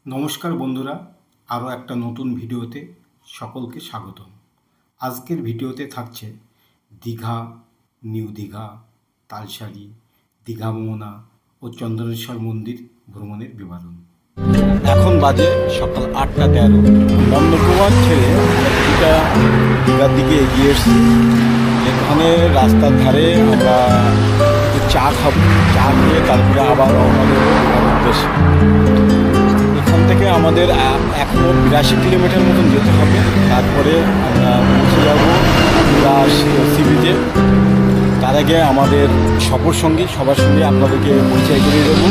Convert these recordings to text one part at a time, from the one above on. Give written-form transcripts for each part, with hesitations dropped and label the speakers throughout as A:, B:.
A: নমস্কার বন্ধুরা, আরও একটা নতুন ভিডিওতে সকলকে স্বাগতম। আজকের ভিডিওতে থাকছে দীঘা, নিউ দীঘা, তালসারি, দীঘা মোহনা ও চন্দনেশ্বর মন্দির ভ্রমণের বিবরণ।
B: এখন বাজে সকাল 8:13। নন্দকুমার ছেড়ে আমরা দীঘার দিকে এগিয়ে এসেছি। এখানে রাস্তার ধারে আমরা একটু চা খাবো, চা খেয়ে তারপরে আবার রওনা দেবো দীঘার উদ্দেশ্যে। এখান থেকে আমাদের এখনও 82 কিলোমিটার মতন যেতে হবে। তারপরে আমরা পৌঁছে যাবো সি বিচে। তার আগে আমাদের সফর সঙ্গী সবার সঙ্গে আপনাদেরকে পরিচয় করিয়ে দেবো।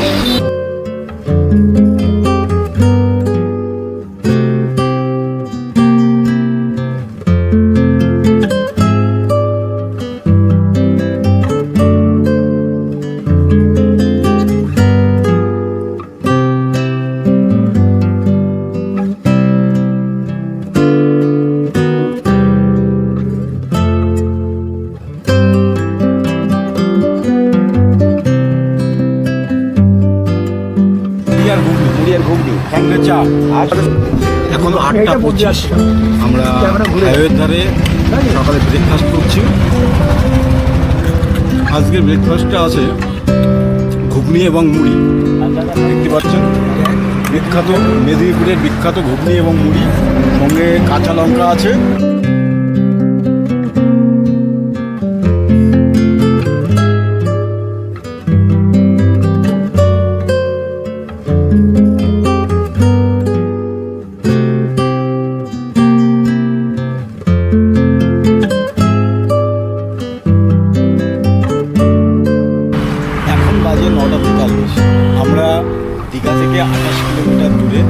B: এখন 8:25, আমরা হাইওয়ের ধারে সকালে ব্রেকফাস্ট করছি। আজকের ব্রেকফাস্টটা আছে ঘুগনি এবং মুড়ি। দেখতে পাচ্ছেন বিখ্যাত মেদিনীপুরের বিখ্যাত ঘুগনি এবং মুড়ি, সঙ্গে কাঁচা লঙ্কা আছে। আমরা দীঘা থেকে 28 কিলোমিটার দূরে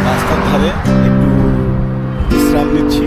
B: রাস্তার ধারে একটু বিশ্রাম নিচ্ছি।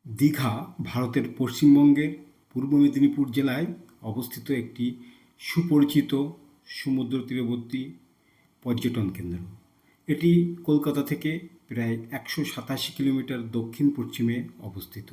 A: দীঘা ভারতের পশ্চিমবঙ্গের পূর্ব মেদিনীপুর জেলায় অবস্থিত একটি সুপরিচিত সমুদ্র তীরবর্তী পর্যটন কেন্দ্র। এটি কলকাতা থেকে প্রায় 187 কিলোমিটার দক্ষিণ পশ্চিমে অবস্থিত।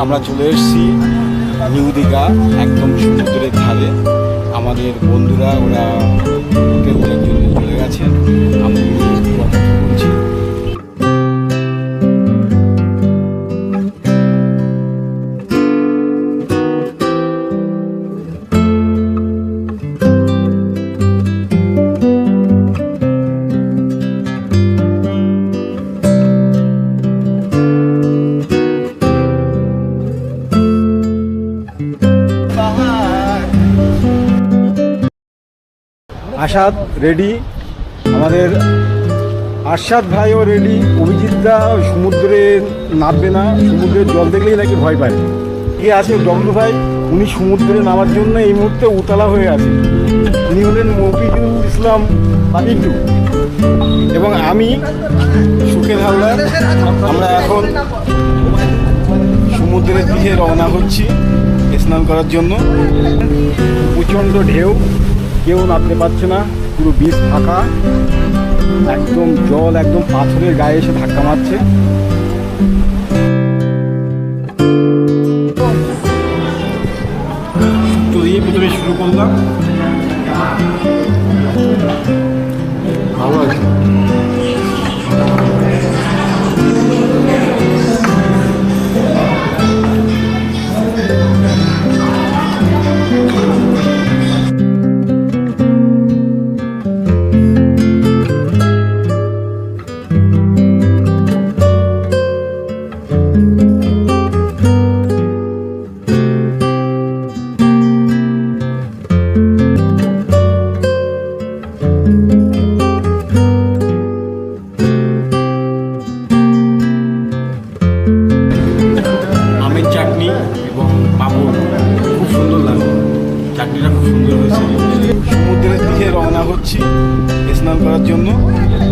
B: আমরা চলে এসেছি নিউ দীঘা, একদম সমুদ্রের ধারে। আমাদের বন্ধুরা ওরা হোটেলের জন্য চলে গেছে, আমি বলছি। আসাদ রেডি, আমাদের আরশাদ ভাইও রেডি। অভিজিৎদা সমুদ্রে নামবে না, সমুদ্রের জল দেখলেই নাকি ভয় পায়। কে আছে ডবলু ভাই, উনি সমুদ্রে নামার জন্য এই মুহূর্তে উতলা হয়ে আছে। উনি হলেন মফিজুল ইসলাম পিন্টু এবং আমি সুখের হাওলার। আমরা এখন সমুদ্রের দিকে রওনা হচ্ছি স্নান করার জন্য। প্রচণ্ড ঢেউ, কেউ নামতে পারছে না, পুরো বীজ ফাঁকা, একদম জল একদম পাথরের গায়ে এসে ধাক্কা মারছে।
A: তো এই প্রথমে শুরু করলাম, ভালো আছে।
B: এগোচ্ছি স্নান করার জন্য।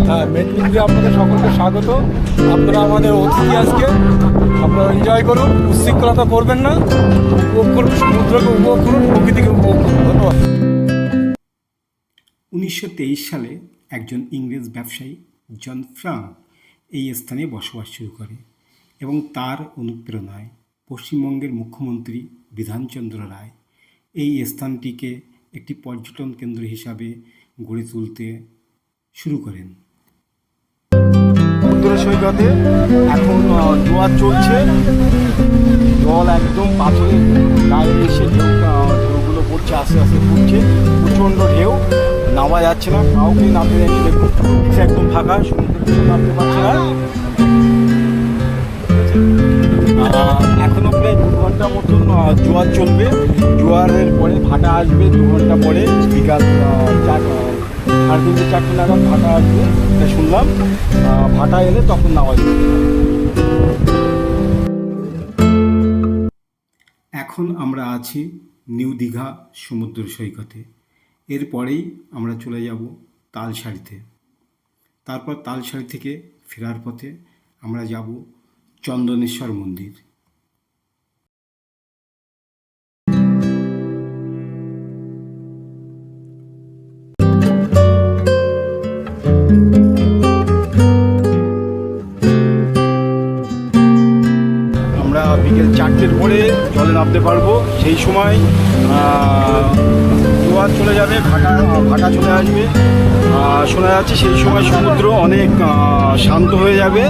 C: হ্যাঁ, মেদিনীপুরে আপনাদের সকলকে স্বাগত। আপনারা আমাদের অতিথি আজকে, আপনারা এনজয় করুন, উচ্ছৃঙ্খলতা করবেন না, উপভোগ করুন, সমুদ্রকে উপভোগ করুন, প্রকৃতিকে উপভোগ করুন। ধন্যবাদ।
A: 1923 সালে একজন ইংরেজ ব্যবসায়ী জন ফ্রাঙ্ক এই স্থানে বসবাস শুরু করে এবং তার অনুপ্রেরণায় পশ্চিমবঙ্গের মুখ্যমন্ত্রী বিধানচন্দ্র রায় এই স্থানটিকে একটি পর্যটন কেন্দ্র হিসাবে গড়ে তুলতে শুরু করেন।
B: সমুদ্র সৈকতে এখন জোয়ার চলছে, জল একদম পাথরের গায়ে এসে ঢেউগুলো পড়ছে, আস্তে আস্তে পড়ছে, প্রচণ্ড ঢেউ, নামা যাচ্ছে না, কাউকে নামতে যায়নি। দেখুন একদম ফাঁকা, সমুদ্রে নামতে পারছে না। এখনও প্রায় 2 ঘন্টা মতন জোয়ার চলবে। জোয়ারের পরে ভাটা আসবে 2 ঘন্টা পরে, বিকাল 3:30-4টে নাগাদ ভাটা আসবে, এটা শুনলাম। ভাটা এলে তখন নামা যাবে।
A: এখন আমরা আছি নিউ দীঘা সমুদ্র সৈকতে। এরপরেই আমরা চলে যাব তালসারিতে। তারপর তালসারি থেকে ফেরার পথে আমরা যাব চন্দনেশ্বর মন্দির।
B: আমরা বিকেল 4টের পরে জলে নামতে পারবো। সেই সময় জোয়ার চলে যাবে, ভাটা চলে আসবে। শোনা যাচ্ছে সেই সময় সমুদ্র অনেক শান্ত হয়ে যাবে,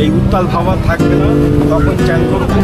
B: এই উত্তাল ভাব থাকবে না, তখন চান করবো।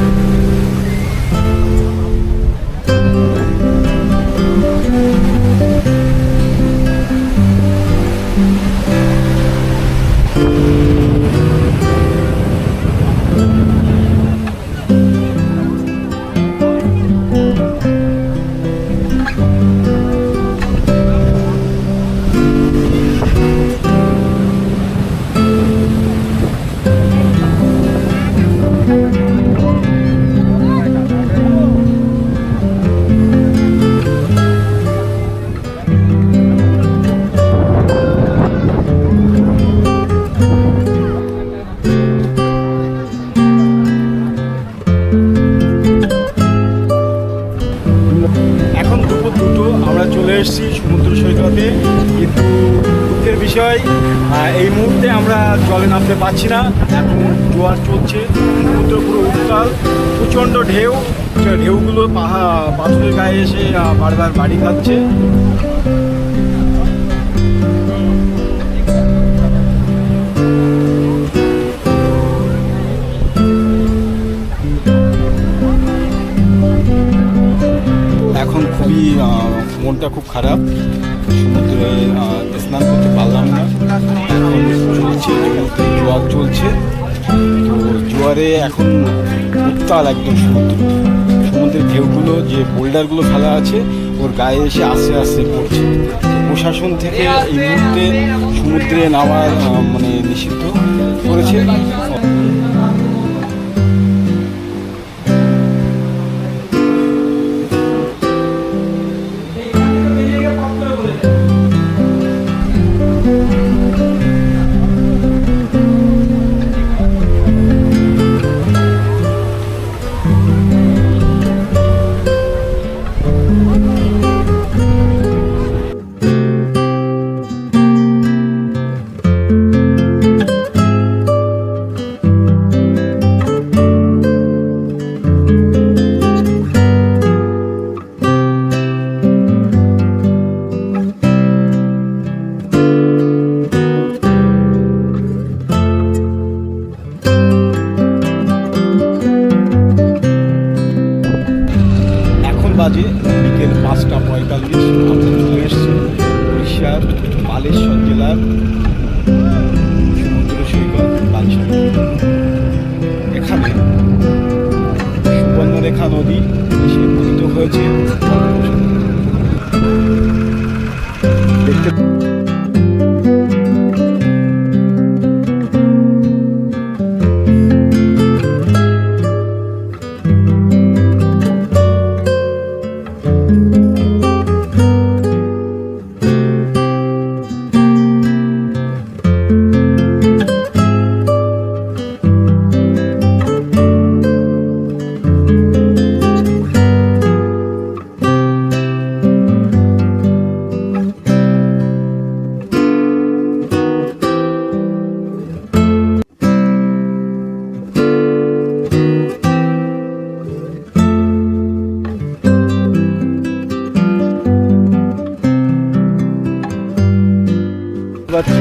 B: এখন দুপুর 2টো, আমরা চলে এসেছি সমুদ্র সৈকতে, কিন্তু দুঃখের বিষয় এই মুহূর্তে আমরা জলে নামতে পারছি না। এখন জোয়ার চলছে, সমুদ্র পুরো উত্তাল, প্রচণ্ড ঢেউ, ঢেউগুলো পাথরের গায়ে এসে বারবার বাড়ি খাচ্ছে। এখন খুবই মনটা খুব খারাপ, সমুদ্রে স্নান করতে পারলাম না। এখন চলছে জোয়ার চলছে, তো জোয়ারে এখন উত্তাল একদম সমুদ্রের ঢেউগুলো, যে বোল্ডারগুলো ফেলা আছে ওর গায়ে এসে আস্তে আস্তে পড়ছে। প্রশাসন থেকে এই মুহূর্তে সমুদ্রে নামার মানে নিষিদ্ধ করেছে। পাচ্ছি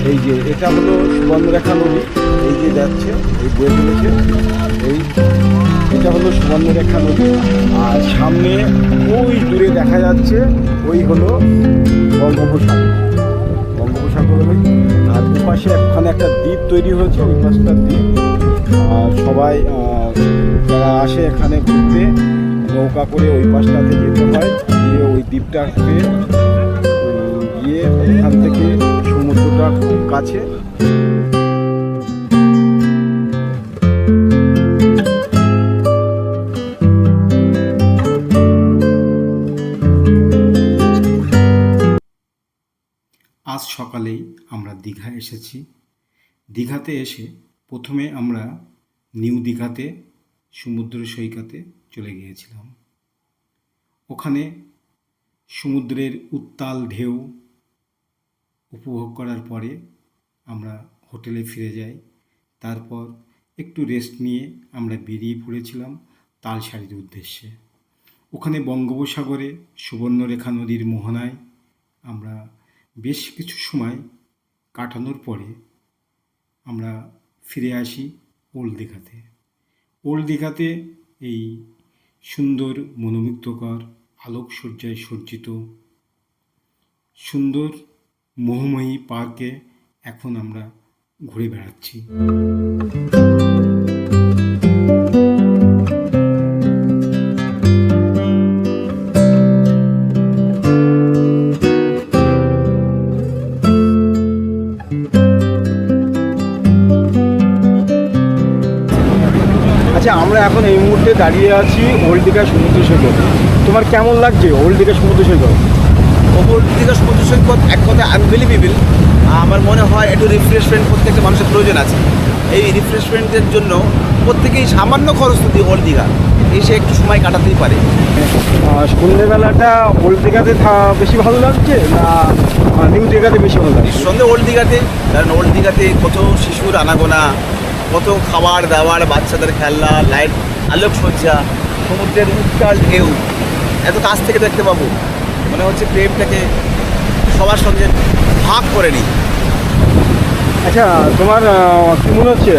B: এই যে এটা হলো সুবর্ণরেখা নদী, এই যে যাচ্ছে এই বয়ে চলেছে, এই এটা হলো সুবর্ণরেখা নদী। আর সামনে ওই দূরে দেখা যাচ্ছে ওই হলো বঙ্গোপসাগর, বঙ্গোপসাগর ওই। আর ওপাশে ওখানে একটা দ্বীপ তৈরি হয়েছে, ওই পাশটার দ্বীপ। আর সবাই যারা আসে এখানে ঘুরতে নৌকা করে ওই পাশটাতে যেতে হয়, গিয়ে ওই দ্বীপটাতে গিয়ে ওখান থেকে সমুদ্রটা খুব কাছে।
A: আজ সকালেই আমরা দীঘা এসেছি। দীঘাতে এসে প্রথমে আমরা নিউ দীঘাতে সমুদ্র সৈকতে চলে গিয়েছিলাম। ওখানে সমুদ্রের উত্তাল ঢেউ উপভোগ করার পরে আমরা হোটেলে ফিরে যাই। তারপর একটু রেস্ট নিয়ে আমরা বেরিয়ে পড়েছিলাম তালসারির উদ্দেশ্যে। ওখানে বঙ্গোপসাগরে সুবর্ণরেখা নদীর মোহনায় আমরা বেশ কিছু সময় কাটানোর পরে আমরা ফিরে আসি ওল্ড দীঘাতে। ওল্ড দীঘাতে এই সুন্দর মনোমুগ্ধকর আলোকসজ্জায় সজ্জিত সুন্দর মোহময়ী পার্কে এখন আমরা ঘুরে বেড়াচ্ছি।
B: আচ্ছা, আমরা এখন এই মুহূর্তে দাঁড়িয়ে আছি ওল্ড দীঘা সমুদ্র সৈকত। তোমার কেমন লাগছে ওল্ড দীঘা সমুদ্র সৈকত?
D: ওল্ড দীঘা সমুদ্র সৈকত এক কথা আনবিলিভেবল। আমার মনে হয় একটু রিফ্রেশমেন্ট প্রত্যেকটা মানুষের প্রয়োজন আছে। এই রিফ্রেশমেন্টের জন্য প্রত্যেকেই সামান্য খরচ দিয়ে ওল্ড দীঘা এসে একটু সময় কাটাতেই পারে।
B: সন্ধ্যেবেলাটা ওল্ড দীঘাতে বেশি ভালো লাগছে না নিউ দীঘাতে বেশি ভালো লাগছে?
D: নিঃসন্দেহে ওল্ড দীঘাতে, কারণ ওল্ড দীঘাতে কত শিশুর আনাগোনা, কত খাবার দাবার, বাচ্চাদের খেলনা, লাইট, আলোকসজ্জা, সমুদ্রের উত্তাল ঢেউ এত কাছ থেকে দেখতে পাবো। মনে হচ্ছে প্রেমটাকে সবার সঙ্গে ভাগ করে নিই।
B: আচ্ছা, তোমার কী মনে হচ্ছে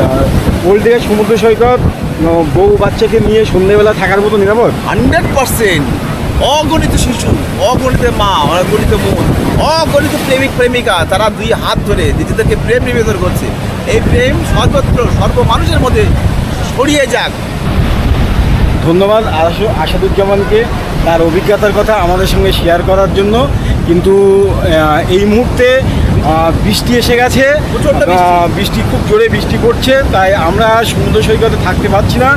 B: ওল্ড দীঘা সমুদ্র সৈকত বউ বাচ্চাকে নিয়ে সন্ধ্যেবেলা থাকার মতো নিরাপদ?
D: 100%। অগণিত শিশু, অগণিত মা, অগণিত মন, অগণিত প্রেমিক প্রেমিকা, তারা দুই হাত ধরে নিজেদেরকে প্রেম নিবেদন করছে। এই প্রেম সর্বত্র সর্ব মানুষের মধ্যে ছড়িয়ে যাক।
B: ধন্যবাদ আসাদুজ্জামানকে তার অভিজ্ঞতার কথা আমাদের সঙ্গে শেয়ার করার জন্য। কিন্তু এই মুহূর্তে বৃষ্টি এসে গেছে,
D: প্রচণ্ড বৃষ্টি।
B: বৃষ্টি খুব জোরে বৃষ্টি পড়ছে, তাই আমরা সমুদ্র সৈকতে থাকতে পারছি না।